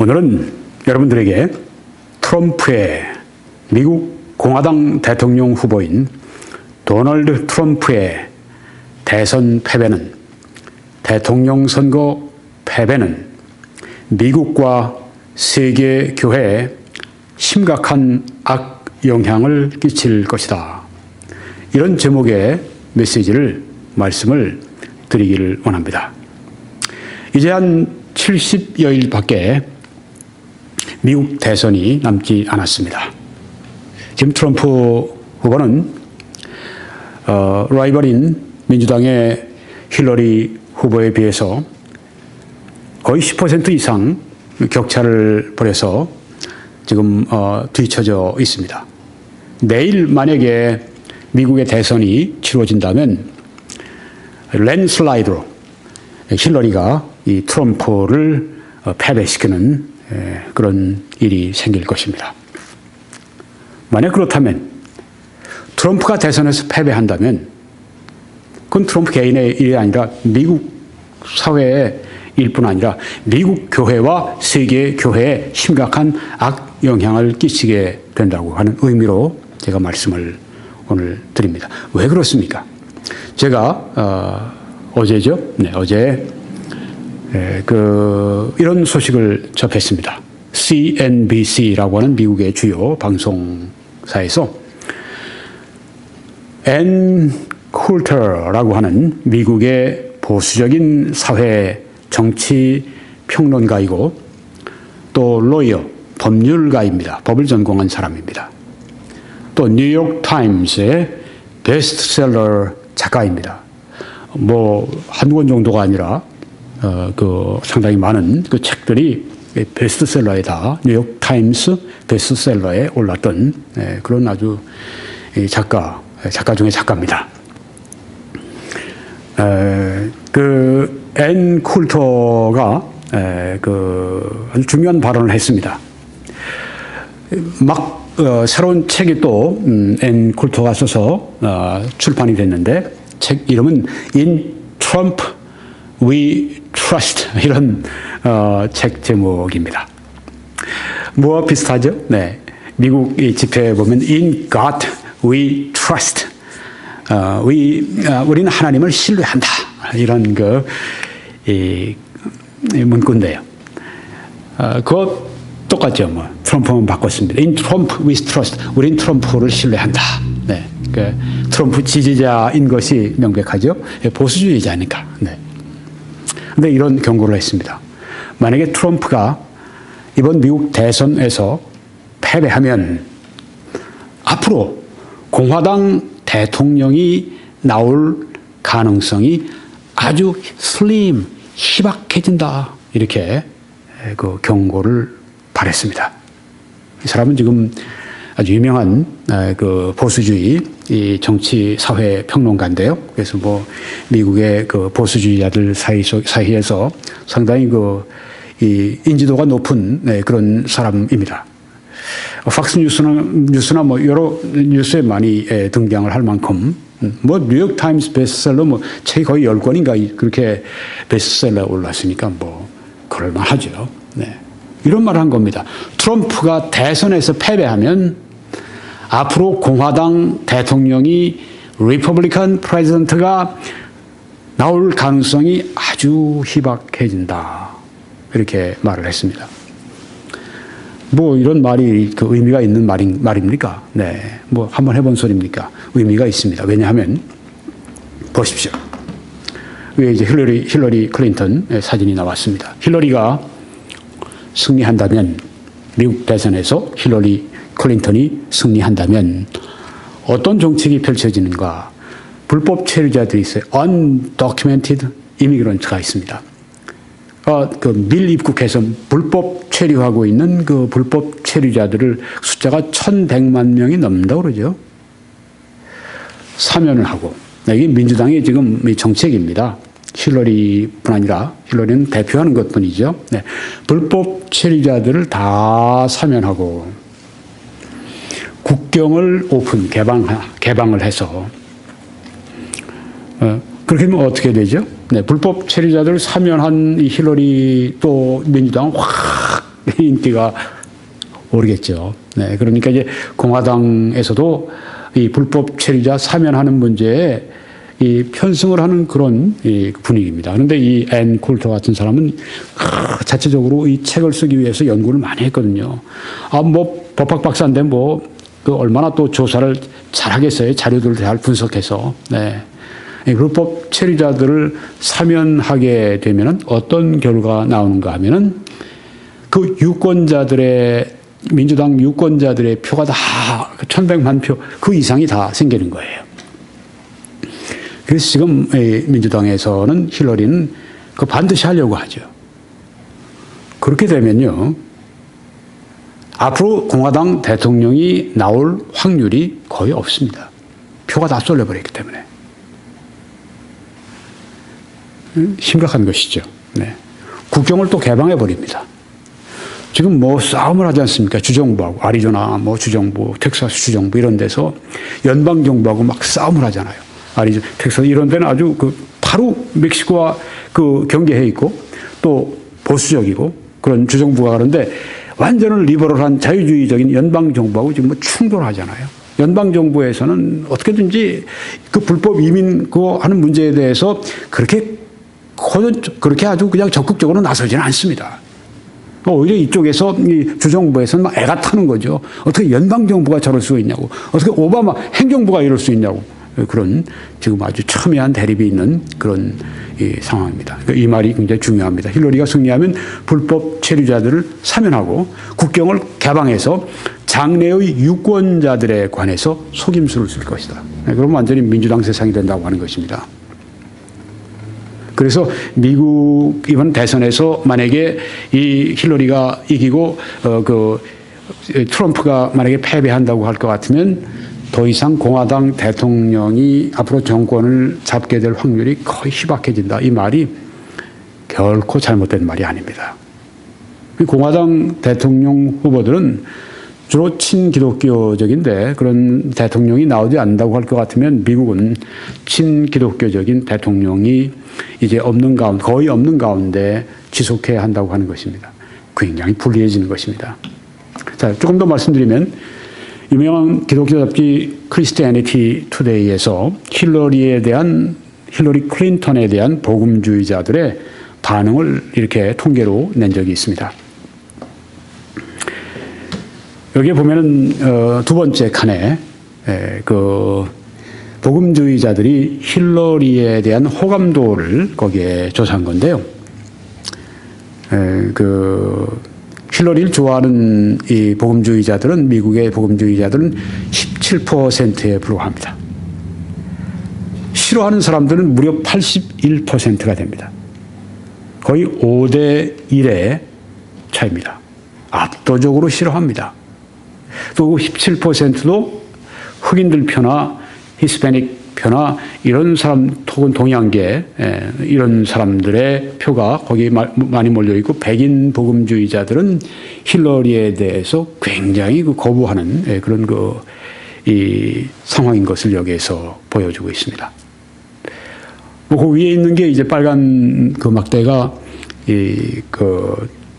오늘은 여러분들에게 트럼프의 미국 공화당 대통령 후보인 도널드 트럼프의 대선 패배는, 대통령 선거 패배는 미국과 세계 교회에 심각한 악영향을 끼칠 것이다. 이런 제목의 메시지를, 말씀을 드리기를 원합니다. 이제 한 70여일 밖에 미국 대선이 남지 않았습니다. 지금 트럼프 후보는 라이벌인 민주당의 힐러리 후보에 비해서 거의 10% 이상 격차를 벌여서 지금 뒤처져 있습니다. 내일 만약에 미국의 대선이 치러진다면 랜슬라이드로 힐러리가 이 트럼프를 패배시키는 그런 일이 생길 것입니다. 만약 그렇다면, 트럼프가 대선에서 패배한다면 그건 트럼프 개인의 일이 아니라 미국 사회의 일뿐 아니라 미국 교회와 세계 교회에 심각한 악영향을 끼치게 된다고 하는 의미로 제가 말씀을 오늘 드립니다. 왜 그렇습니까? 제가 어제죠? 네, 어제 이런 소식을 접했습니다. CNBC라고 하는 미국의 주요 방송사에서 앤 쿨터라고 하는 미국의 보수적인 사회 정치 평론가이고 또 로이어, 법률가입니다. 법을 전공한 사람입니다. 또 뉴욕 타임스의 베스트셀러 작가입니다. 한두 권 정도가 아니라 상당히 많은 그 책들이 베스트셀러에다, 뉴욕 타임스 베스트셀러에 올랐던 그런 아주 작가 중의 작가입니다. 앤 쿨터가 아주 중요한 발언을 했습니다. 새로운 책이 또 앤 쿨터가 써서 출판이 됐는데, 책 이름은 In Trump We Trust, 이런 책 제목입니다. 뭐와 비슷하죠? 네, 미국 이 집회에 보면 In God We Trust, 우리는 하나님을 신뢰한다, 이런 문구인데요. 그거 똑같죠. 트럼프는 바꿨습니다. In Trump we trust, 우린 트럼프를 신뢰한다. 네, 트럼프 지지자인 것이 명백하죠. 보수주의자니까. 네. 근데 이런 경고를 했습니다. 만약에 트럼프가 이번 미국 대선에서 패배하면 앞으로 공화당 대통령이 나올 가능성이 아주 희박해진다, 이렇게 경고를 발했습니다. 이 사람은 지금 아주 유명한 보수주의 이 정치 사회 평론가인데요. 그래서 미국의 보수주의자들 사이에서 상당히 이 인지도가 높은 그런 사람입니다. 팍스 뉴스나 여러 뉴스에 많이 등장을 할 만큼, 뉴욕 타임스 베스트셀러 책이 거의 10권인가 그렇게 베스트셀러에 올랐으니까 그럴만하죠. 네. 이런 말을 한 겁니다. 트럼프가 대선에서 패배하면 앞으로 공화당 대통령이 리퍼블리칸 프레지던트가 나올 가능성이 아주 희박해진다, 이렇게 말을 했습니다. 이런 말이 의미가 있는 말입니까? 네. 한번 해본 소리입니까? 의미가 있습니다. 왜냐하면, 보십시오. 위에 이제 힐러리 클린턴의 사진이 나왔습니다. 힐러리가 승리한다면, 미국 대선에서 힐러리 클린턴이 승리한다면 어떤 정책이 펼쳐지는가? 불법 체류자들이 있어요. Undocumented Immigrant가 있습니다. 밀 입국해서 불법 체류하고 있는 불법 체류자들을 숫자가 1,100만 명이 넘는다고 그러죠. 사면을 하고. 이게 민주당의 지금 정책입니다. 힐러리뿐 아니라, 힐러리는 대표하는 것뿐이죠. 네. 불법 체류자들을 다 사면하고 국경을 개방을 해서 그렇게 하면 어떻게 되죠? 네, 불법 체류자들을 사면한 이 힐러리 또 민주당은 확 인기가 오르겠죠. 네, 그러니까 이제 공화당에서도 이 불법 체류자 사면하는 문제에 이 편승을 하는 그런 이 분위기입니다. 그런데 이 앤 쿨터 같은 사람은 자체적으로 이 책을 쓰기 위해서 연구를 많이 했거든요. 뭐 법학 박사인데 그 얼마나 또 조사를 잘하겠어요. 자료들을 잘 분석해서. 네. 이 불법 체류자들을 사면하게 되면은 어떤 결과가 나오는가 하면은 그 유권자들의 민주당 유권자들의 표가 다 1100만 표 그 이상이 다 생기는 거예요. 그래서 지금 민주당에서는 힐러리는 그 반드시 하려고 하죠. 그렇게 되면요, 앞으로 공화당 대통령이 나올 확률이 거의 없습니다. 표가 다 쏠려버렸기 때문에. 심각한 것이죠. 네. 국경을 또 개방해 버립니다. 지금 싸움을 하지 않습니까? 주정부하고, 아리조나 주정부, 텍사스 주정부 이런 데서 연방정부하고 막 싸움을 하잖아요. 텍사스 이런 데는 아주 바로 멕시코와 경계해 있고 또 보수적이고 그런 주정부가 그런데 완전히 리버럴한 자유주의적인 연방정부하고 지금 충돌하잖아요. 연방정부에서는 어떻게든지 그 불법 이민 하는 문제에 대해서 그렇게 아주 그냥 적극적으로 나서지는 않습니다. 오히려 이쪽에서 주정부에서는 막 애가 타는 거죠. 어떻게 연방정부가 저럴 수 있냐고. 어떻게 오바마 행정부가 이럴 수 있냐고. 그런 지금 아주 첨예한 대립이 있는 그런 상황입니다. 이 말이 굉장히 중요합니다. 힐러리가 승리하면 불법 체류자들을 사면하고 국경을 개방해서 장래의 유권자들에 관해서 속임수를 쓸 것이다. 그럼 완전히 민주당 세상이 된다고 하는 것입니다. 그래서 미국 이번 대선에서 만약에 이 힐러리가 이기고 트럼프가 만약에 패배한다고 할 것 같으면 더 이상 공화당 대통령이 앞으로 정권을 잡게 될 확률이 거의 희박해진다. 이 말이 결코 잘못된 말이 아닙니다. 공화당 대통령 후보들은 주로 친기독교적인데 그런 대통령이 나오지 않는다고 할 것 같으면 미국은 친기독교적인 대통령이 이제 거의 없는 가운데 지속해야 한다고 하는 것입니다. 굉장히 불리해지는 것입니다. 자, 조금 더 말씀드리면 유명한 기독교 잡지 크리스티애니티 투데이에서 힐러리 클린턴에 대한 복음주의자들의 반응을 이렇게 통계로 낸 적이 있습니다. 여기에 보면은 두 번째 칸에 복음주의자들이 힐러리에 대한 호감도를 거기에 조사한 건데요. 힐러리를 좋아하는 이 복음주의자들은 미국의 복음주의자들은 17%에 불과합니다. 싫어하는 사람들은 무려 81%가 됩니다. 거의 5대 1의 차이입니다. 압도적으로 싫어합니다. 또 17%도 흑인들 표나 히스패닉 표나 이런 사람 혹은 동양계 이런 사람들의 표가 거기에 많이 몰려있고 백인 복음주의자들은 힐러리에 대해서 굉장히 거부하는 그런 이 상황인 것을 여기에서 보여주고 있습니다. 그 위에 있는 게 이제 빨간 막대가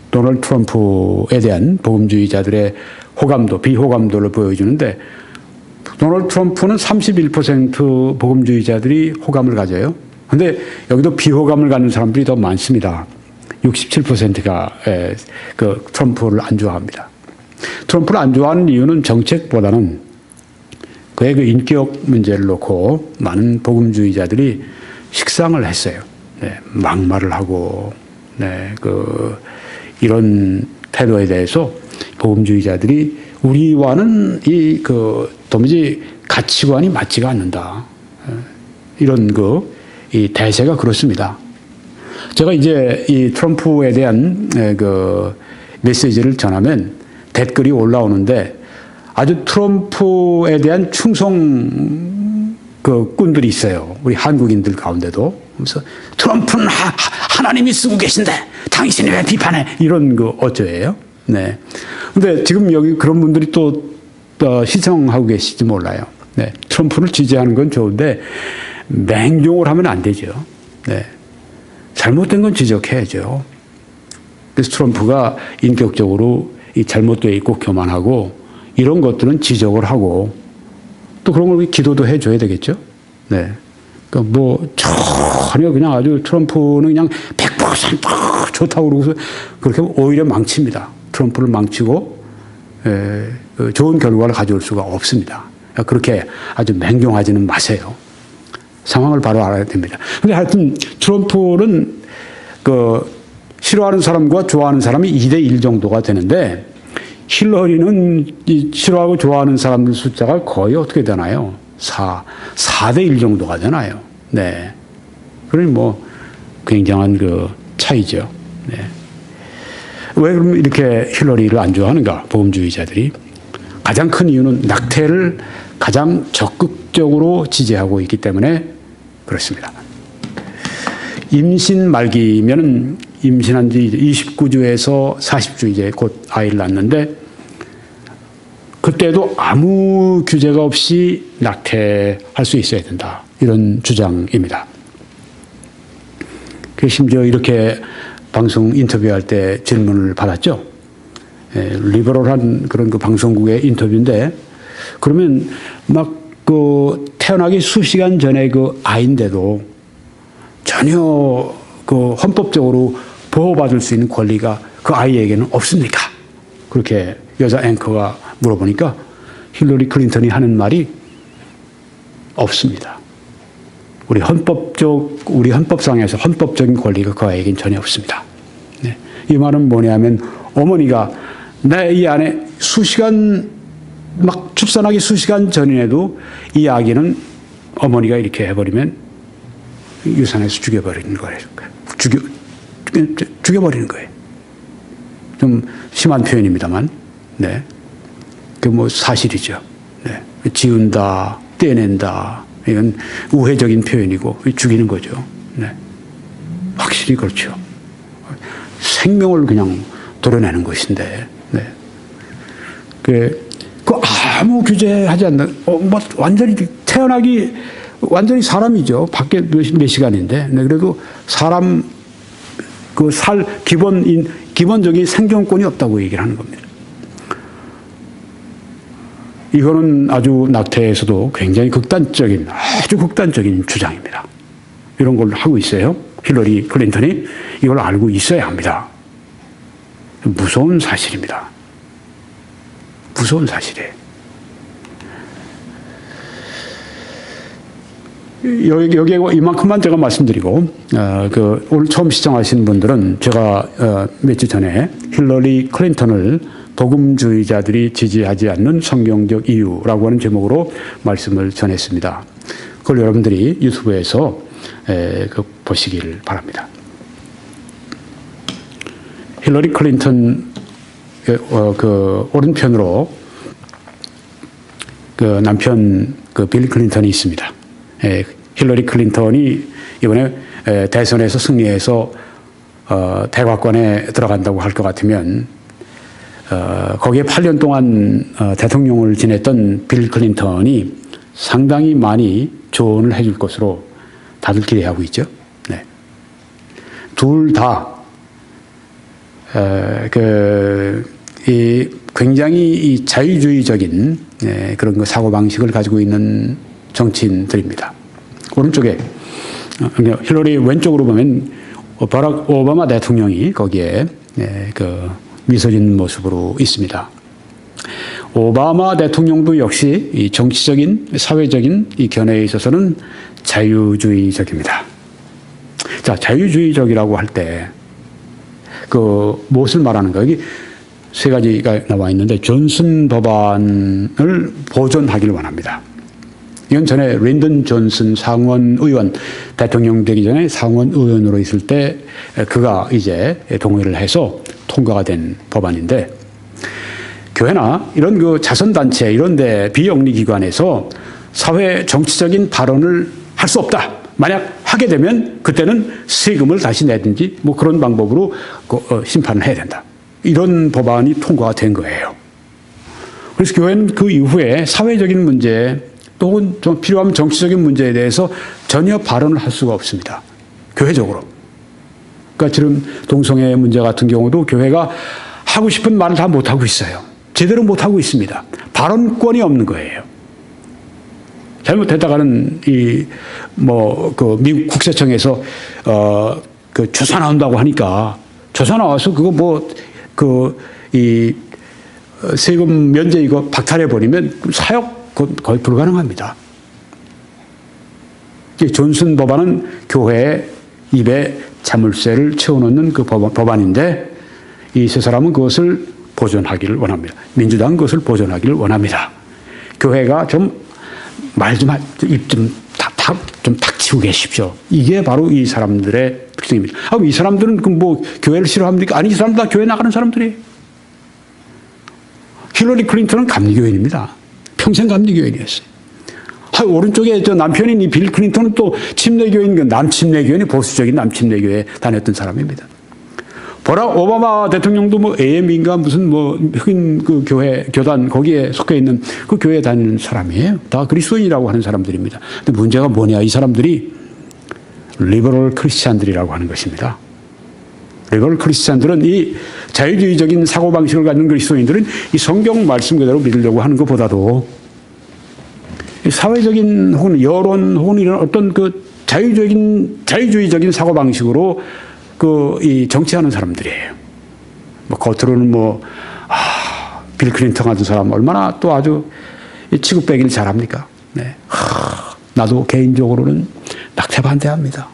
도널드 트럼프에 대한 복음주의자들의 호감도, 비호감도를 보여주는데 도널드 트럼프는 31% 복음주의자들이 호감을 가져요. 그런데 여기도 비호감을 갖는 사람들이 더 많습니다. 67%가 트럼프를 안 좋아합니다. 트럼프를 안 좋아하는 이유는 정책보다는 그의 인격 문제를 놓고 많은 복음주의자들이 식상을 했어요. 네, 막말을 하고, 이런 태도에 대해서 복음주의자들이 우리와는 도무지 가치관이 맞지가 않는다. 이런 이 대세가 그렇습니다. 제가 이제 이 트럼프에 대한 메시지를 전하면 댓글이 올라오는데 아주 트럼프에 대한 충성 꾼들이 있어요. 우리 한국인들 가운데도. 그래서 트럼프는 하나님이 쓰고 계신데 당신이 왜 비판해? 이런 어쩌예요? 네. 근데 지금 여기 그런 분들이 또 시청하고 계실지 몰라요. 네. 트럼프를 지지하는 건 좋은데 맹종을 하면 안 되죠. 네. 잘못된 건 지적해야죠. 그래서 트럼프가 인격적으로 잘못되어 있고 교만하고 이런 것들은 지적을 하고 또 그런 걸 기도도 해줘야 되겠죠. 네. 그러니까 뭐 전혀 그냥 아주 트럼프는 그냥 100% 좋다고 그러고서 그렇게 오히려 망칩니다. 트럼프를 망치고 좋은 결과를 가져올 수가 없습니다. 그렇게 아주 맹종하지는 마세요. 상황을 바로 알아야 됩니다. 근데 하여튼 트럼프는 싫어하는 사람과 좋아하는 사람이 2대1 정도가 되는데 힐러리는 싫어하고 좋아하는 사람들 숫자가 거의 어떻게 되나요? 4대1 정도가 되나요? 네. 그러니 뭐 굉장한 차이죠. 네. 왜 그럼 이렇게 힐러리를 안 좋아하는가? 복음주의자들이. 가장 큰 이유는 낙태를 가장 적극적으로 지지하고 있기 때문에 그렇습니다. 임신 말기면은 임신한 지 29주에서 40주 이제 곧 아이를 낳는데 그때도 아무 규제가 없이 낙태할 수 있어야 된다. 이런 주장입니다. 심지어 이렇게 방송 인터뷰할 때 질문을 받았죠. 리버럴한 그런 방송국의 인터뷰인데 그러면 막 태어나기 수시간 전에 아이인데도 전혀 헌법적으로 보호받을 수 있는 권리가 그 아이에게는 없습니까? 그렇게 여자 앵커가 물어보니까 힐러리 클린턴이 하는 말이 없습니다. 우리 헌법상에서 헌법적인 권리가 그 아이에게는 전혀 없습니다. 네. 이 말은 뭐냐면 어머니가 내 이 안에 수시간 막 출산하기 수시간 전인데도 이 아기는 어머니가 이렇게 해버리면 유산해서 죽여버리는 거예요. 죽여버리는 거예요. 좀 심한 표현입니다만, 네. 뭐 사실이죠. 네. 지운다, 떼낸다, 이건 우회적인 표현이고 죽이는 거죠. 네. 확실히 그렇죠. 생명을 그냥 도려내는 것인데, 네. 아무 규제하지 않는, 완전히 태어나기 완전히 사람이죠. 밖에 몇 시간인데. 네. 그래도 사람 기본적인 생존권이 없다고 얘기를 하는 겁니다. 이거는 아주 낙태에서도 굉장히 아주 극단적인 주장입니다. 이런 걸 하고 있어요. 힐러리 클린턴이 이걸 알고 있어야 합니다. 무서운 사실입니다. 무서운 사실이에요. 여기에 이만큼만 제가 말씀드리고, 오늘 처음 시청하신 분들은 제가 며칠 전에 힐러리 클린턴을 복음주의자들이 지지하지 않는 성경적 이유라고 하는 제목으로 말씀을 전했습니다. 그걸 여러분들이 유튜브에서 보시길 바랍니다. 힐러리 클린턴 오른편으로 남편 빌 클린턴이 있습니다. 힐러리 클린턴이 이번에 대선에서 승리해서 대과권에 들어간다고 할 것 같으면 거기에 8년 동안 대통령을 지냈던 빌 클린턴이 상당히 많이 조언을 해줄 것으로 다들 기대하고 있죠. 네. 둘 다 굉장히 자유주의적인 그런 사고 방식을 가지고 있는 정치인들입니다. 오른쪽에 힐러리 왼쪽으로 보면 바락 오바마 대통령이 거기에 미소 짓는 모습으로 있습니다. 오바마 대통령도 역시 이 정치적인 사회적인 이 견해에 있어서는 자유주의적입니다. 자, 자유주의적이라고 할 때 무엇을 말하는가? 여기 세 가지가 나와 있는데 존슨 법안을 보존하기를 원합니다. 이건 전에 린던 존슨 상원 의원, 대통령 되기 전에 상원 의원으로 있을 때 그가 이제 동의를 해서 통과가 된 법안인데, 교회나 이런 자선단체 이런 데 비영리기관에서 사회 정치적인 발언을 할 수 없다. 만약 하게 되면 그때는 세금을 다시 내든지 뭐 그런 방법으로 심판을 해야 된다. 이런 법안이 통과가 된 거예요. 그래서 교회는 그 이후에 사회적인 문제 또는 좀 필요하면 정치적인 문제에 대해서 전혀 발언을 할 수가 없습니다. 교회적으로. 그러니까 지금 동성애 문제 같은 경우도 교회가 하고 싶은 말을 다 못하고 있어요. 제대로 못하고 있습니다. 발언권이 없는 거예요. 잘못했다가는 미국 국세청에서 조사 나온다고 하니까 조사 나와서 세금 면제 이거 박탈해 버리면 사역 거의 불가능합니다. 존슨 법안은 교회의 입에 자물쇠를 채워놓는 그 법안인데 이 세 사람은 그것을 보존하기를 원합니다. 민주당은 그것을 보존하기를 원합니다. 교회가 입 좀 닥치고 계십시오. 이게 바로 이 사람들의 특징입니다. 이 사람들은 교회를 싫어합니까? 아니, 이 사람들 다 교회 나가는 사람들이에요. 힐러리 클린턴은 감리교인입니다. 평생 감리교인이었어요. 오른쪽에 남편인 이 빌 클린턴은 또 침례교인, 남침례교인이 보수적인 남침례교회에 다녔던 사람입니다. 버락 오바마 대통령도 AM인가 무슨 흑인 교단 거기에 속해 있는 그 교회에 다니는 사람이에요. 다 그리스도인이라고 하는 사람들입니다. 근데 문제가 뭐냐? 이 사람들이 리버럴 크리스찬들이라고 하는 것입니다. 리버럴 크리스찬들은 이 자유주의적인 사고방식을 갖는 그리스도인들은 이 성경 말씀 그대로 믿으려고 하는 것보다도 사회적인 혹은 여론 혹은 이런 어떤 자유주의적인 사고방식으로 이 정치하는 사람들이에요. 겉으로는 빌 클린턴 같은 사람 얼마나 또 아주 취급배기를 잘합니까? 네. 나도 개인적으로는 낙태 반대합니다.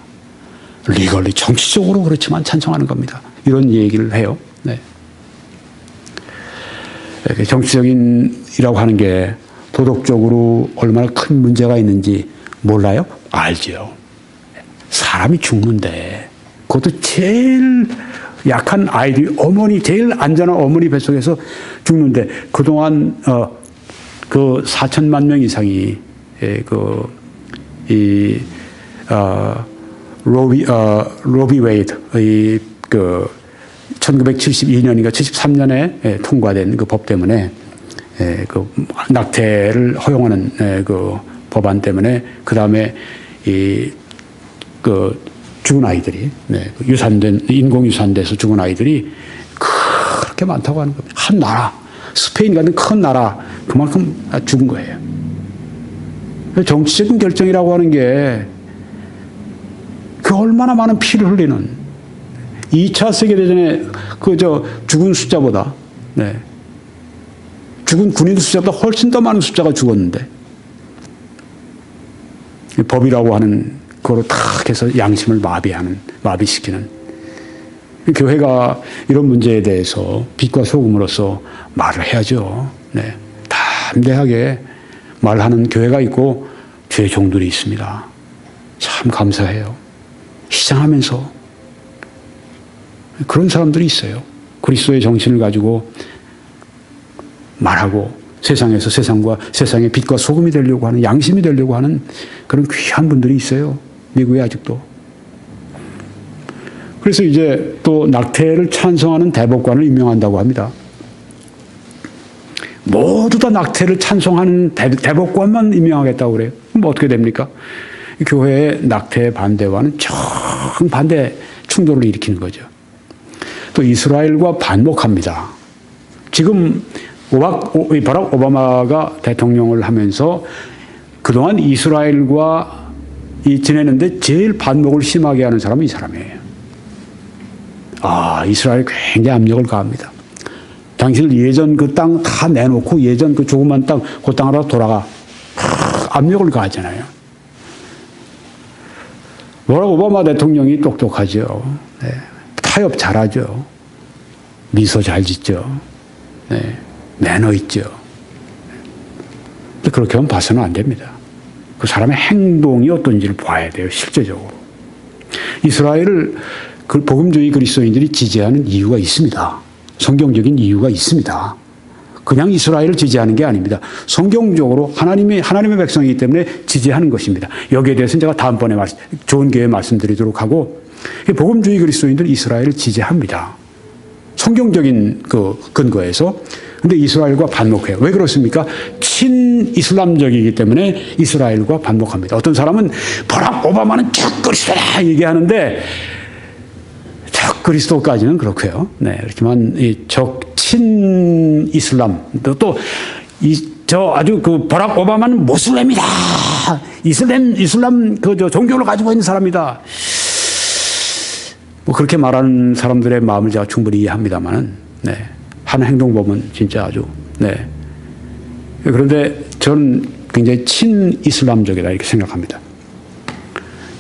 리걸리 정치적으로 그렇지만 찬성하는 겁니다. 이런 얘기를 해요. 네. 정치적인이라고 하는 게 도덕적으로 얼마나 큰 문제가 있는지 몰라요? 알죠. 사람이 죽는데 그것도 제일 약한 아이들이 제일 안전한 어머니 뱃속에서 죽는데 그동안 4천만 명 이상이 로비 웨이드 1972년인가 73년에 통과된 그 법 때문에 낙태를 허용하는 그 법안 때문에 그 다음에 죽은 아이들이 인공 유산돼서 죽은 아이들이 그렇게 많다고 하는 겁니다. 한 나라 스페인 같은 큰 나라 그만큼 죽은 거예요. 정치적인 결정이라고 하는 게 얼마나 많은 피를 흘리는 2차 세계대전에 죽은 숫자보다 죽은 군인 숫자보다 훨씬 더 많은 숫자가 죽었는데 법이라고 하는 그거로 탁 해서 양심을 마비시키는 교회가 이런 문제에 대해서 빛과 소금으로서 말을 해야죠. 네. 담대하게 말하는 교회가 있고 주의 종들이 있습니다. 참 감사해요. 시장하면서 그런 사람들이 있어요. 그리스도의 정신을 가지고 말하고 세상에서 세상의 빛과 소금이 되려고 하는 양심이 되려고 하는 그런 귀한 분들이 있어요. 미국에 아직도. 그래서 이제 또 낙태를 찬성하는 대법관을 임명한다고 합니다. 모두 다 낙태를 찬성하는 대법관만 임명하겠다고 그래요. 그럼 어떻게 됩니까? 교회의 낙태 반대와는 정반대 충돌을 일으키는 거죠. 또 이스라엘과 반목합니다. 지금 바락 오바마가 대통령을 하면서 그동안 이스라엘과 지내는데 제일 반목을 심하게 하는 사람은 이 사람이에요. 이스라엘 굉장히 압력을 가합니다. 당신을 예전 그 땅 다 내놓고 예전 그 조그만 땅, 그 땅으로 돌아가. 압력을 가하잖아요. 바락 오바마 대통령이 똑똑하죠. 네. 타협 잘하죠. 미소 잘 짓죠. 네. 매너 있죠. 그렇게 하면 봐서는 안 됩니다. 그 사람의 행동이 어떤지를 봐야 돼요. 실제적으로. 이스라엘을 복음주의 그리스도인들이 지지하는 이유가 있습니다. 성경적인 이유가 있습니다. 그냥 이스라엘을 지지하는 게 아닙니다. 성경적으로 하나님의 백성이기 때문에 지지하는 것입니다. 여기에 대해서는 제가 다음번에 좋은 기회에 말씀드리도록 하고 복음주의 그리스도인들은 이스라엘을 지지합니다. 성경적인 근거에서. 근데 이스라엘과 반목해요. 왜 그렇습니까? 친이슬람적이기 때문에 이스라엘과 반목합니다. 어떤 사람은 버락 오바마는 그리스도다 얘기하는데 그리스도까지는 그렇고요. 네, 그렇지만 이 친 이슬람 또 저 아주 그 버락 오바마는 모슬렘이다. 이슬람 그 종교를 가지고 있는 사람이다. 뭐 그렇게 말하는 사람들의 마음을 제가 충분히 이해합니다만은, 네, 하는 행동 보면 진짜 아주, 네. 그런데 저는 굉장히 친이슬람적이다 이렇게 생각합니다.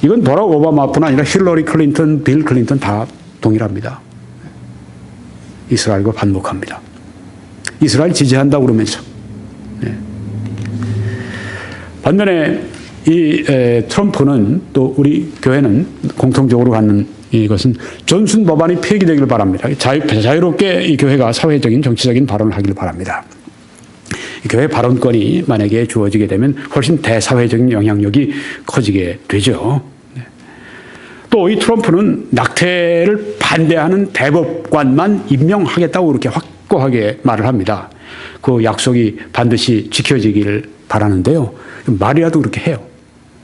이건 버락 오바마뿐 아니라 힐러리 클린턴, 빌 클린턴 다 동일합니다. 이스라엘과 반목합니다. 이스라엘 지지한다고 그러면서. 네. 반면에 이 트럼프는 또 우리 교회는 공통적으로 갖는 이것은 존슨 법안이 폐기되기를 바랍니다. 자유롭게 이 교회가 사회적인 정치적인 발언을 하기를 바랍니다. 교회 발언권이 만약에 주어지게 되면 훨씬 대사회적인 영향력이 커지게 되죠. 또 이 트럼프는 낙태를 반대하는 대법관만 임명하겠다고 그렇게 확고하게 말을 합니다. 그 약속이 반드시 지켜지기를 바라는데요. 말이라도 그렇게 해요.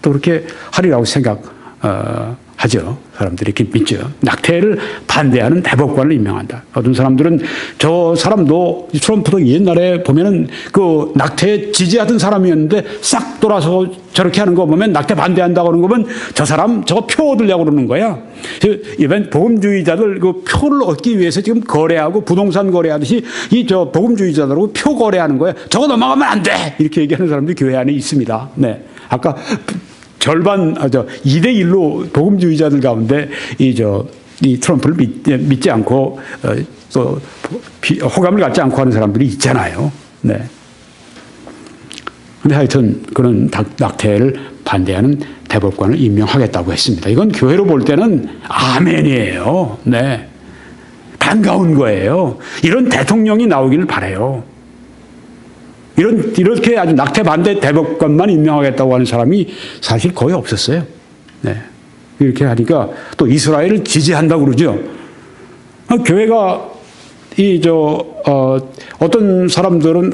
또 그렇게 하리라고 생각하죠. 사람들이 이렇게 믿죠. 낙태를 반대하는 대법관을 임명한다. 어떤 사람들은 저 사람도 트럼프도 옛날에 보면은 그 낙태 지지하던 사람이었는데 싹 돌아서 저렇게 하는 거 보면 낙태 반대한다고 하는 거 보면 저 사람 저거 표 얻으려고 그러는 거야. 이번 복음주의자들 그 표를 얻기 위해서 지금 거래하고 부동산 거래하듯이 이 저 복음주의자들하고 표 거래하는 거야. 저거 넘어가면 안 돼. 이렇게 얘기하는 사람들이 교회 안에 있습니다. 네. 아까 절반, 2대1로 복음주의자들 가운데 이 트럼프를 믿지 않고, 또, 호감을 갖지 않고 하는 사람들이 있잖아요. 네. 근데 하여튼, 그런 낙태를 반대하는 대법관을 임명하겠다고 했습니다. 이건 교회로 볼 때는 아멘이에요. 네. 반가운 거예요. 이런 대통령이 나오기를 바라요. 이렇게 아주 낙태 반대 대법관만 임명하겠다고 하는 사람이 사실 거의 없었어요. 네. 이렇게 하니까 또 이스라엘을 지지한다고 그러죠. 교회가 어떤 사람들은,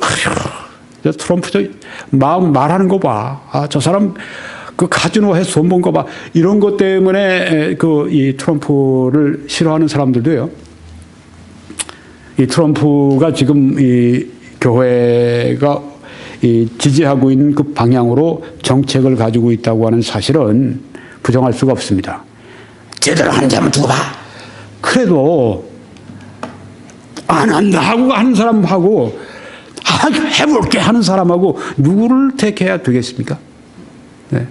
트럼프 말하는 거 봐. 저 사람 그 카지노 해서 돈 번 거 봐. 이런 것 때문에 이 트럼프를 싫어하는 사람들도요. 이 트럼프가 지금 교회가 지지하고 있는 그 방향으로 정책을 가지고 있다고 하는 사실은 부정할 수가 없습니다. 제대로 하는지 한번 두고 봐. 그래도 안 한다 하고 하는 사람하고 해볼게 하는 사람하고 누구를 택해야 되겠습니까? 네.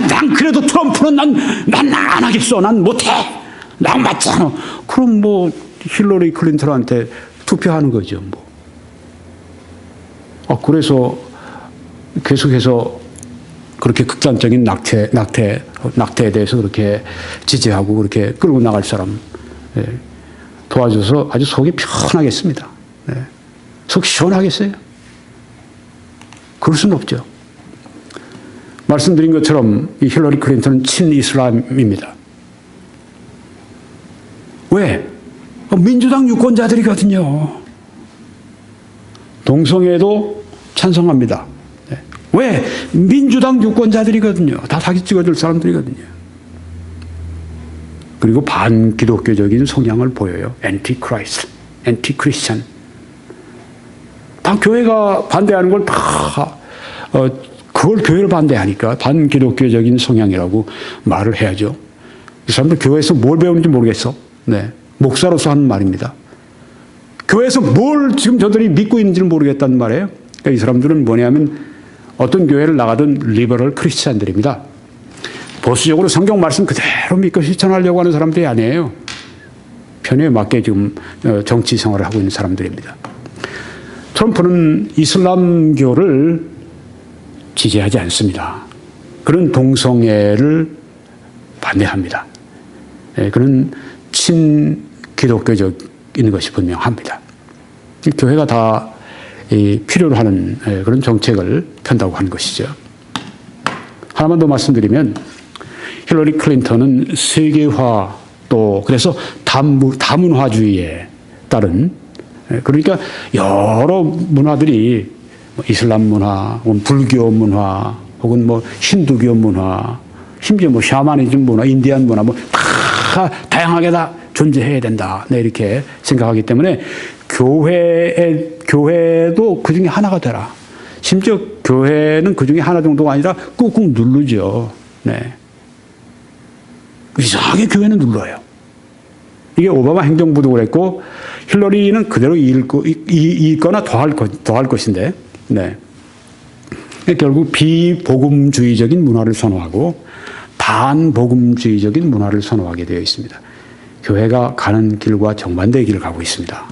난 그래도 트럼프는 난 안 하겠어. 난 못해. 난 맞지 않아. 그럼 뭐 힐러리 클린턴한테 투표하는 거죠. 뭐. 그래서 계속해서 그렇게 극단적인 낙태에 대해서 그렇게 지지하고 그렇게 끌고 나갈 사람, 예, 도와줘서 아주 속이 편하겠습니다. 예. 속 시원하겠어요? 그럴 수는 없죠. 말씀드린 것처럼 이 힐러리 클린턴은 친이슬람입니다. 왜? 민주당 유권자들이거든요. 동성애도 찬성합니다. 네. 왜? 민주당 유권자들이거든요. 다 사진 찍어줄 사람들이거든요. 그리고 반기독교적인 성향을 보여요. 엔티크라이스트, 엔티크리스천. 다 교회가 반대하는 걸 다 그걸 교회를 반대하니까 반기독교적인 성향이라고 말을 해야죠. 이 사람들 교회에서 뭘 배우는지 모르겠어. 네. 목사로서 하는 말입니다. 교회에서 뭘 지금 저들이 믿고 있는지는 모르겠다는 말이에요. 그러니까 이 사람들은 뭐냐면 어떤 교회를 나가든 리버럴 크리스찬들입니다. 보수적으로 성경 말씀 그대로 믿고 실천하려고 하는 사람들이 아니에요. 편의에 맞게 지금 정치 생활을 하고 있는 사람들입니다. 트럼프는 이슬람교를 지지하지 않습니다. 그런 동성애를 반대합니다. 그런 친기독교적인 것이 분명합니다. 교회가 다 필요로 하는 그런 정책을 편다고 하는 것이죠. 하나만 더 말씀드리면 힐러리 클린턴은 세계화 또 그래서 다문화주의에 따른 그러니까 여러 문화들이 이슬람 문화, 혹은 불교 문화, 혹은 힌두교 문화, 심지어 샤머니즘 문화, 인디안 문화 다 다양하게 다 존재해야 된다. 네, 이렇게 생각하기 때문에 교회도 그 중에 하나가 되라. 심지어 교회는 그 중에 하나 정도가 아니라 꾹꾹 누르죠. 네. 이상하게 교회는 눌러요. 이게 오바마 행정부도 그랬고, 힐러리는 그대로 이거나 더할 것인데, 네. 결국 비복음주의적인 문화를 선호하고, 반복음주의적인 문화를 선호하게 되어 있습니다. 교회가 가는 길과 정반대의 길을 가고 있습니다.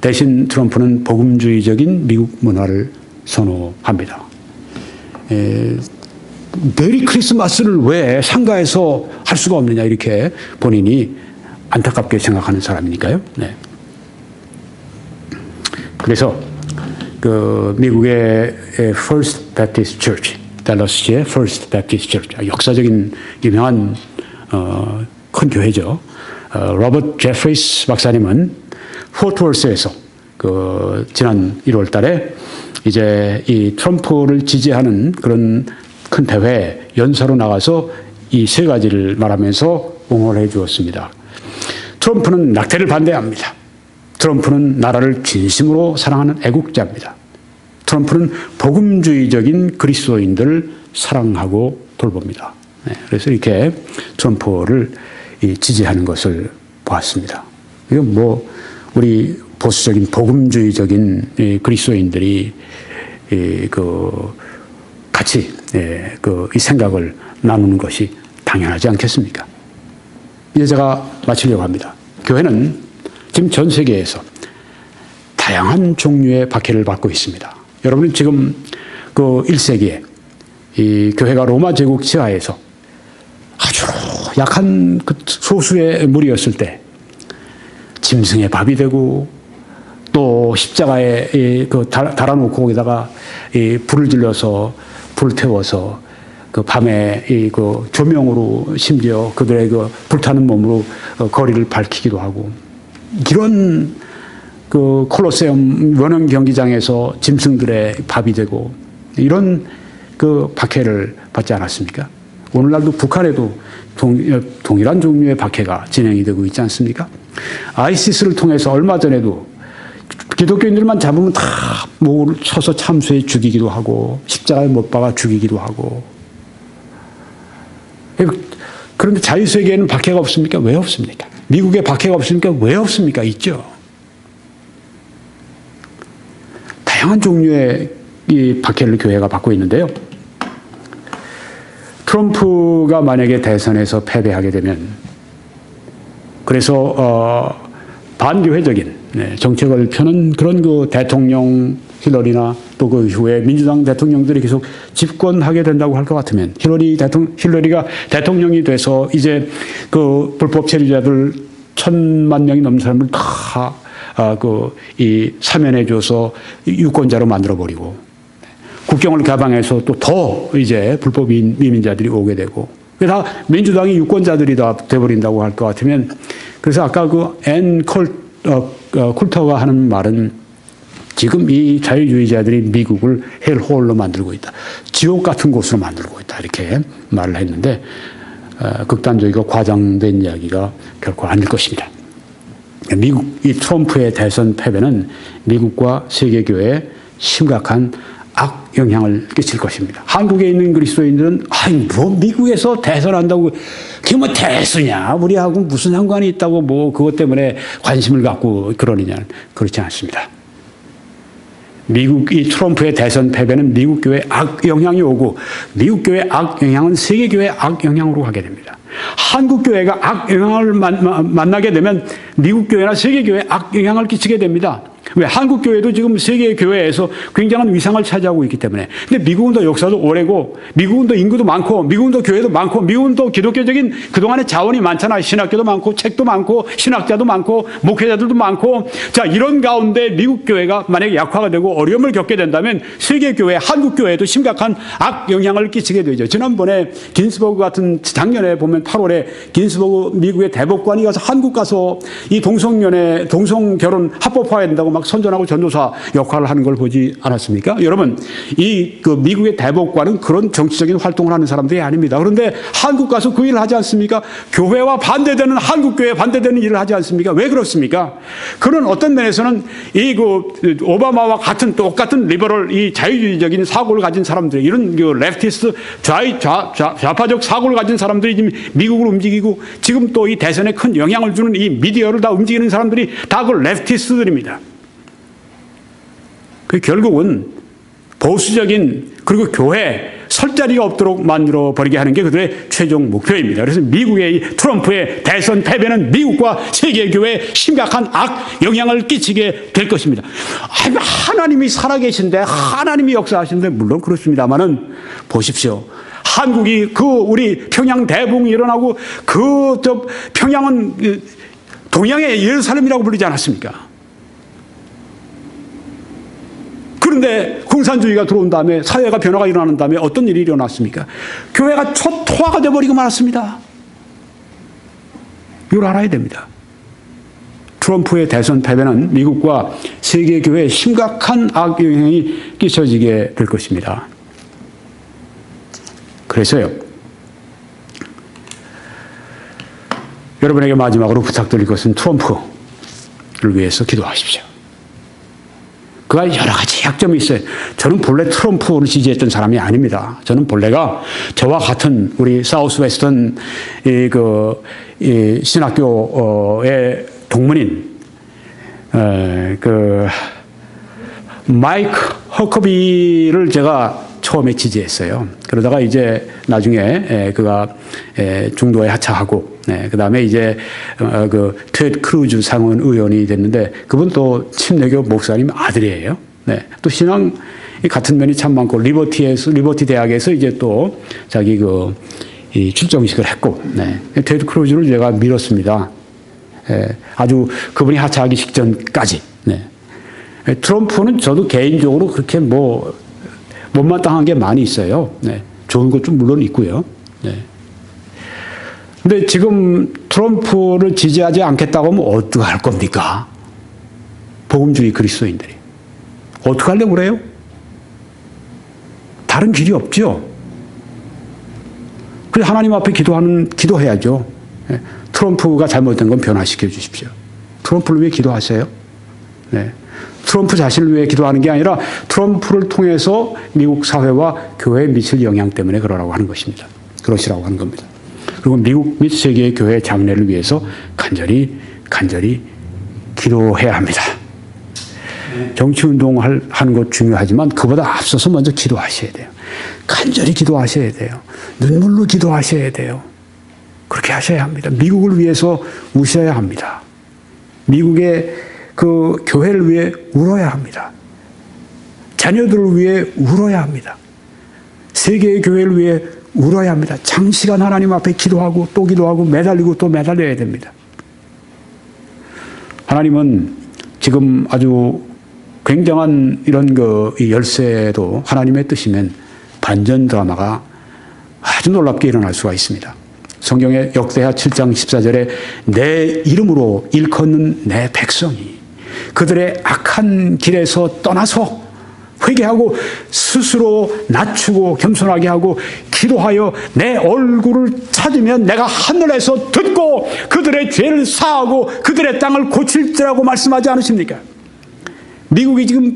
대신 트럼프는 복음주의적인 미국 문화를 선호합니다. 메리 크리스마스를 왜 상가에서 할 수가 없느냐 이렇게 본인이 안타깝게 생각하는 사람이니까요. 네. 그래서 그 미국의 First Baptist Church, 달러스의 First Baptist Church, 역사적인 유명한 큰 교회죠. 로버트 제프리스 박사님은 포트워스에서 그 지난 1월 달에 이제 이 트럼프를 지지하는 그런 큰 대회 연사로 나가서 이 세 가지를 말하면서 옹호를 해 주었습니다. 트럼프는 낙태를 반대합니다. 트럼프는 나라를 진심으로 사랑하는 애국자입니다. 트럼프는 복음주의적인 그리스도인들을 사랑하고 돌봅니다. 네, 그래서 이렇게 트럼프를 지지하는 것을 보았습니다. 이건 뭐 우리 보수적인 복음주의적인 그리스도인들이 같이 이 생각을 나누는 것이 당연하지 않겠습니까? 이제 제가 마치려고 합니다. 교회는 지금 전 세계에서 다양한 종류의 박해를 받고 있습니다. 여러분은 지금 그 1세기에 이 교회가 로마 제국 지하에서 아주 약한 그 소수의 무리였을 때 짐승의 밥이 되고 또 십자가에 달아놓고 거기다가 불을 질러서 불태워서 그 밤에 그 조명으로 심지어 그들의 그 불타는 몸으로 거리를 밝히기도 하고 이런 그 콜로세움 원형 경기장에서 짐승들의 밥이 되고 이런 그 박해를 받지 않았습니까? 오늘날도 북한에도 동일한 종류의 박해가 진행이 되고 있지 않습니까? 아이시스를 통해서 얼마 전에도 기독교인들만 잡으면 다 목을 쳐서 참수해 죽이기도 하고 십자가에 못 박아 죽이기도 하고 그런데 자유세계에는 박해가 없습니까? 왜 없습니까? 미국에 박해가 없습니까? 왜 없습니까? 있죠. 다양한 종류의 이 박해를 교회가 받고 있는데요. 트럼프가 만약에 대선에서 패배하게 되면 그래서 반교회적인 정책을 펴는 그런 그 대통령 힐러리나 또 그 이후에 민주당 대통령들이 계속 집권하게 된다고 할 것 같으면 힐러리가 대통령이 돼서 이제 그 불법 체류자들 1,000만 명이 넘는 사람을 다 사면해 줘서 유권자로 만들어 버리고 국경을 개방해서 또 더 이제 불법 이민자들이 오게 되고 다 민주당이 유권자들이 다 돼버린다고 할 것 같으면 그래서 아까 쿨터가 하는 말은 지금 이 자유주의자들이 미국을 헬홀로 만들고 있다. 지옥 같은 곳으로 만들고 있다. 이렇게 말을 했는데 극단적이고 과장된 이야기가 결코 아닐 것입니다. 이 트럼프의 대선 패배는 미국과 세계교회에 심각한 악 영향을 끼칠 것입니다. 한국에 있는 그리스도인들은 미국에서 대선한다고 그게 뭐 대수냐 우리하고 무슨 상관이 있다고 뭐 그것 때문에 관심을 갖고 그러느냐 그렇지 않습니다. 이 트럼프의 대선 패배는 미국 교회에 악 영향이 오고 미국 교회의 악 영향은 세계 교회의 악 영향으로 가게 됩니다. 한국 교회가 악 영향을 만나게 되면 미국 교회나 세계 교회에 악 영향을 끼치게 됩니다. 왜? 한국 교회도 지금 세계 교회에서 굉장한 위상을 차지하고 있기 때문에. 근데 미국은 더 역사도 오래고, 미국은 더 인구도 많고, 미국은 더 교회도 많고, 미국은 더 기독교적인 그동안의 자원이 많잖아요. 신학교도 많고, 책도 많고, 신학자도 많고, 목회자들도 많고. 자, 이런 가운데 미국 교회가 만약에 약화가 되고 어려움을 겪게 된다면 세계 교회, 한국 교회에도 심각한 악 영향을 끼치게 되죠. 지난번에 긴스버그 같은 작년에 보면 8월에 긴스버그 미국의 대법관이 가서 한국 가서 이 동성결혼 합법화해야 된다고 막 막 선전하고 전도사 역할을 하는 걸 보지 않았습니까? 여러분, 그 미국의 대법관은 그런 정치적인 활동을 하는 사람들이 아닙니다. 그런데 한국 가서 그 일을 하지 않습니까? 교회와 반대되는, 한국 교회에 반대되는 일을 하지 않습니까? 왜 그렇습니까? 그런 어떤 면에서는 그 오바마와 똑같은 리버럴, 이 자유주의적인 사고를 가진 사람들, 이런 그 레프티스트, 좌파적 사고를 가진 사람들이 지금 미국을 움직이고, 지금 또 이 대선에 큰 영향을 주는 이 미디어를 다 움직이는 사람들이 다 그 레프티스트들입니다. 그 결국은 보수적인, 그리고 교회 설 자리가 없도록 만들어 버리게 하는 게 그들의 최종 목표입니다. 그래서 미국의 이 트럼프의 대선 패배는 미국과 세계 교회에 심각한 악 영향을 끼치게 될 것입니다. 하나님이 살아계신데, 하나님이 역사하시는데, 물론 그렇습니다만은 보십시오. 한국이 우리 평양 대붕이 일어나고 평양은 동양의 예루살렘이라고 부르지 않았습니까? 그런데 공산주의가 들어온 다음에, 사회가 변화가 일어나는 다음에 어떤 일이 일어났습니까? 교회가 초토화가 되어버리고 말았습니다. 이걸 알아야 됩니다. 트럼프의 대선 패배는 미국과 세계 교회에 심각한 악영향이 끼쳐지게 될 것입니다. 그래서요, 여러분에게 마지막으로 부탁드릴 것은 트럼프를 위해서 기도하십시오. 그가 여러 가지 약점이 있어요. 저는 본래 트럼프를 지지했던 사람이 아닙니다. 저는 본래가 저와 같은 우리 사우스웨스턴 신학교의 동문인 마이크 허커비를 제가 처음에 지지했어요. 그러다가 이제 나중에 그가 중도에 하차하고, 그 다음에 이제 테드 크루즈 상원 의원이 됐는데, 그분 또 침례교 목사님 아들이에요. 또 신앙 같은 면이 참 많고, 리버티 대학에서 이제 또 자기 이 출정식을 했고, 테드 크루즈를 제가 밀었습니다. 아주 그분이 하차하기 직전까지. 트럼프는 저도 개인적으로 그렇게 못마땅한 게 많이 있어요. 좋은 것도 물론 있고요. 근데 지금 트럼프를 지지하지 않겠다고 하면 어떻게 할 겁니까? 복음주의 그리스도인들이. 어떻게 하려고 그래요? 다른 길이 없죠. 그래서 하나님 앞에 기도해야죠. 트럼프가 잘못된 건 변화시켜 주십시오. 트럼프를 위해 기도하세요. 트럼프 자신을 위해 기도하는 게 아니라 트럼프를 통해서 미국 사회와 교회에 미칠 영향 때문에 그러라고 하는 것입니다. 그러시라고 하는 겁니다. 그리고 미국 및 세계의 교회 장래를 위해서 간절히 기도해야 합니다. 정치운동을 하는 것 중요하지만 그보다 앞서서 먼저 기도하셔야 돼요. 간절히 기도하셔야 돼요. 눈물로 기도하셔야 돼요. 그렇게 하셔야 합니다. 미국을 위해서 우셔야 합니다. 미국의 교회를 위해 울어야 합니다. 자녀들을 위해 울어야 합니다. 세계의 교회를 위해 울어야 합니다. 장시간 하나님 앞에 기도하고 또 기도하고 매달리고 또 매달려야 됩니다. 하나님은 지금 아주 굉장한 이런 이 열쇠도 하나님의 뜻이면 반전 드라마가 아주 놀랍게 일어날 수가 있습니다. 성경의 역대하 7장 14절에 내 이름으로 일컫는 내 백성이 그들의 악한 길에서 떠나서 회개하고 스스로 낮추고 겸손하게 하고 기도하여 내 얼굴을 찾으면 내가 하늘에서 듣고 그들의 죄를 사하고 그들의 땅을 고칠지라고 말씀하지 않으십니까? 미국이 지금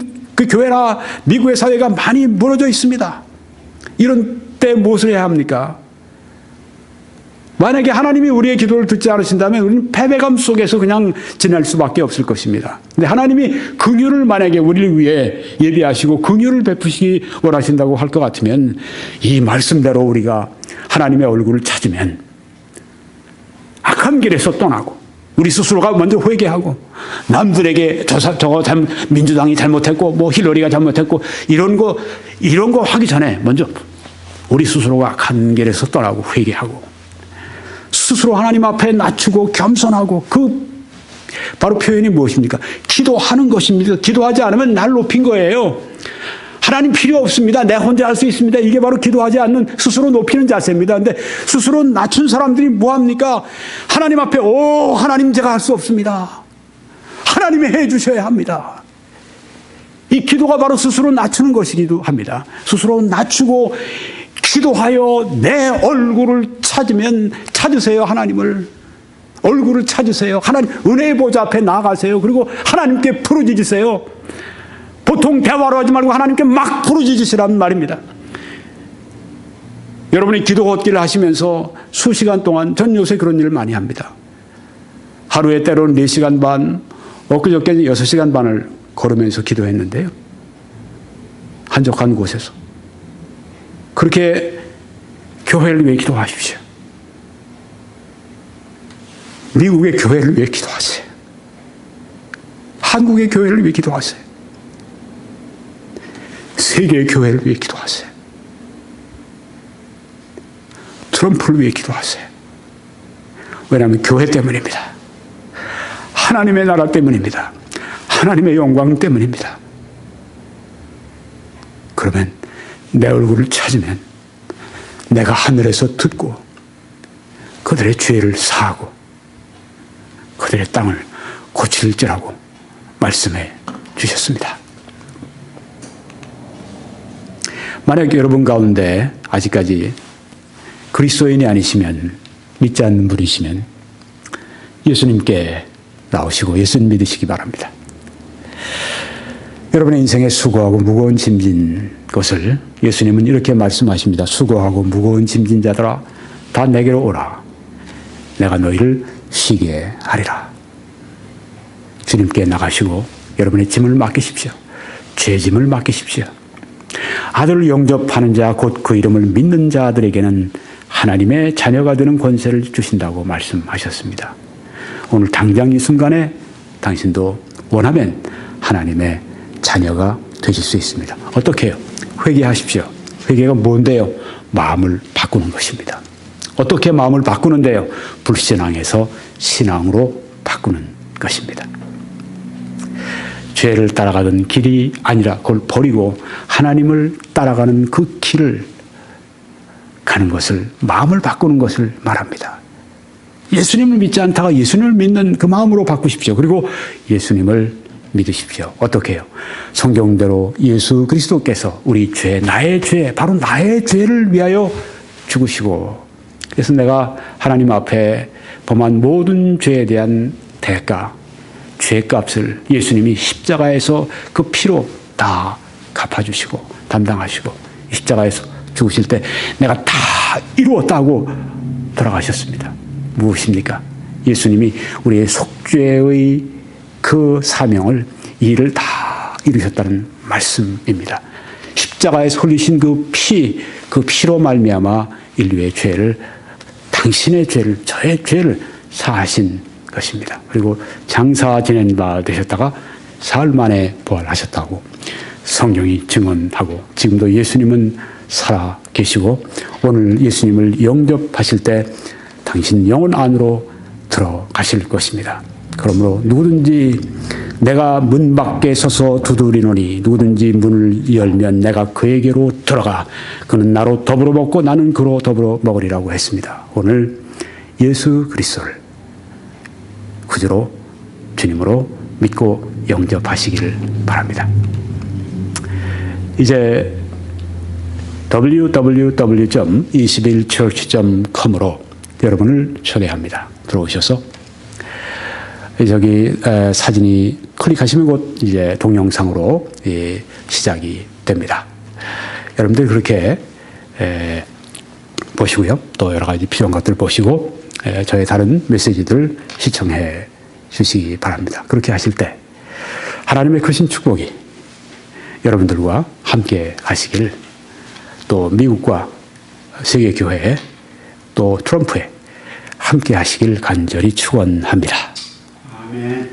교회나 미국의 사회가 많이 무너져 있습니다. 이런 때 무엇을 해야 합니까? 만약에 하나님이 우리의 기도를 듣지 않으신다면 우리는 패배감 속에서 그냥 지낼 수밖에 없을 것입니다. 근데 하나님이 긍휼을 만약에 우리를 위해 예비하시고 긍휼을 베푸시기 원하신다고 할 것 같으면 이 말씀대로 우리가 하나님의 얼굴을 찾으면 악한 길에서 떠나고 우리 스스로가 먼저 회개하고 남들에게 민주당이 잘못했고 힐러리가 잘못했고 이런 거 하기 전에 먼저 우리 스스로가 악한 길에서 떠나고 회개하고 스스로 하나님 앞에 낮추고 겸손하고 바로 표현이 무엇입니까? 기도하는 것입니다. 기도하지 않으면 날 높인 거예요. 하나님 필요 없습니다. 내 혼자 할 수 있습니다. 이게 바로 기도하지 않는 스스로 높이는 자세입니다. 근데 스스로 낮춘 사람들이 뭐합니까? 하나님 앞에 하나님 제가 할 수 없습니다. 하나님이 해 주셔야 합니다. 이 기도가 바로 스스로 낮추는 것이기도 합니다. 스스로 낮추고 기도하여 내 얼굴을 찾으세요. 하나님을. 얼굴을 찾으세요. 하나님 은혜의 보좌 앞에 나가세요. 그리고 하나님께 부르짖으세요. 보통 대화로 하지 말고 하나님께 막 부르짖으시란 말입니다. 여러분이 기도 걷기를 하시면서 수시간 동안, 전 요새 그런 일을 많이 합니다. 하루에 때로는 4시간 반, 엊그저께는 6시간 반을 걸으면서 기도했는데요. 한적한 곳에서. 그렇게 교회를 위해 기도하십시오. 미국의 교회를 위해 기도하세요. 한국의 교회를 위해 기도하세요. 세계의 교회를 위해 기도하세요. 트럼프를 위해 기도하세요. 왜냐하면 교회 때문입니다. 하나님의 나라 때문입니다. 하나님의 영광 때문입니다. 그러면 내 얼굴을 찾으면 내가 하늘에서 듣고 그들의 죄를 사하고 그들의 땅을 고칠지라고 말씀해 주셨습니다. 만약 여러분 가운데 아직까지 그리스도인이 아니시면, 믿지 않는 분이시면 예수님께 나오시고 예수님 믿으시기 바랍니다. 여러분의 인생에 수고하고 무거운 짐진 것을 예수님은 이렇게 말씀하십니다. 수고하고 무거운 짐진 자들아 다 내게로 오라. 내가 너희를 쉬게 하리라. 주님께 나가시고 여러분의 짐을 맡기십시오. 죄짐을 맡기십시오. 아들을 영접하는 자, 곧 그 이름을 믿는 자들에게는 하나님의 자녀가 되는 권세를 주신다고 말씀하셨습니다. 오늘 당장 이 순간에 당신도 원하면 하나님의 자녀가 되실 수 있습니다. 어떻게 해요? 회개하십시오. 회개가 뭔데요? 마음을 바꾸는 것입니다. 어떻게 마음을 바꾸는데요? 불신앙에서 신앙으로 바꾸는 것입니다. 죄를 따라가던 길이 아니라 그걸 버리고 하나님을 따라가는 그 길을 가는 것을, 마음을 바꾸는 것을 말합니다. 예수님을 믿지 않다가 예수님을 믿는 그 마음으로 바꾸십시오. 그리고 예수님을 믿으십시오. 어떻게 해요? 성경대로 예수 그리스도께서 우리 죄, 나의 죄, 바로 나의 죄를 위하여 죽으시고, 그래서 내가 하나님 앞에 범한 모든 죄에 대한 대가, 죄값을 예수님이 십자가에서 그 피로 다 갚아주시고 담당하시고 십자가에서 죽으실 때 내가 다 이루었다고 돌아가셨습니다. 무엇입니까? 예수님이 우리의 속죄의 그 사명을, 이 일을 다 이루셨다는 말씀입니다. 십자가에서 흘리신 그 피로 말미암아 인류의 죄를, 당신의 죄를, 저의 죄를 사하신 것입니다. 그리고 장사 지낸 바 되셨다가 사흘 만에 부활하셨다고 성경이 증언하고, 지금도 예수님은 살아 계시고 오늘 예수님을 영접하실 때 당신 영혼 안으로 들어가실 것입니다. 그러므로 누구든지 내가 문 밖에 서서 두드리노니 누구든지 문을 열면 내가 그에게로 들어가 그는 나로 더불어 먹고 나는 그로 더불어 먹으리라고 했습니다. 오늘 예수 그리스도를 구주로, 주님으로 믿고 영접하시기를 바랍니다. 이제 www.21church.com으로 여러분을 초대합니다. 들어오셔서 저기 사진이 클릭하시면 곧 이제 동영상으로 시작이 됩니다. 여러분들 그렇게 보시고요. 또 여러 가지 필요한 것들 보시고 저의 다른 메시지들 시청해 주시기 바랍니다. 그렇게 하실 때 하나님의 크신 축복이 여러분들과 함께 하시기를, 또 미국과 세계교회에 또 트럼프에 함께 하시길 간절히 축원합니다. 아멘.